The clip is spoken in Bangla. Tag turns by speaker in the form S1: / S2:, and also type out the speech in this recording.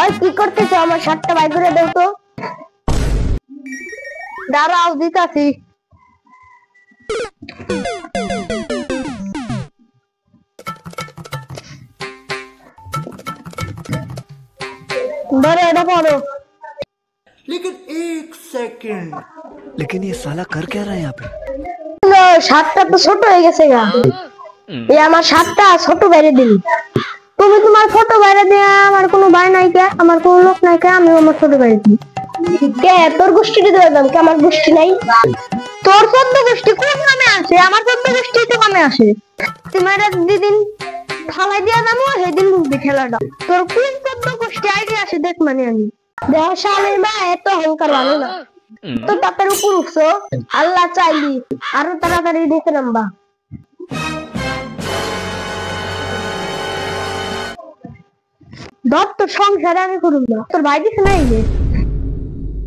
S1: ওই কি করতেছো? আমার শার্টটা বাইর করে দাও তো। দাঁড়াও, দিতাছি। ধরো, এটা পড়ো।
S2: लेकिन एक सेकंड। लेकिन ये साला कर क्या रहा है यहाँ पे?
S1: শার্টটা তো ছোট হয়ে গেছে গা। এই আমার শার্টটা ছোট বাইরে দিন। তুমি তোমার ছোট বাইরে দিয়ে, আমার কোনো ভাই নাই কে, আমার কোনো লোক নাই কে, আমি আমার ছোট বাইরে দিই। কে তোর গোষ্ঠীটি দিয়ে দাম কে? আমার গোষ্ঠী নাই। তোর 14 গোষ্ঠী কোন নামে আসে? আমার 14 গোষ্ঠী তো নামে আসে। তুমি এটা দিদিন ফালাই দিয়া দামো, সেদিন বুঝবি খেলাটা। তোর কোন 14 গোষ্ঠী আইডি আসে দেখ, মানে আমি দেহ শালের মা এত অহংকার ভালো না। তো তাদের উপর উঠছো, আল্লাহ চাইলি আরো তাড়াতাড়ি দেখে নামবা। ধর তোর সংসারে আমি করুন না, তোর ভাই দিছে নাই যে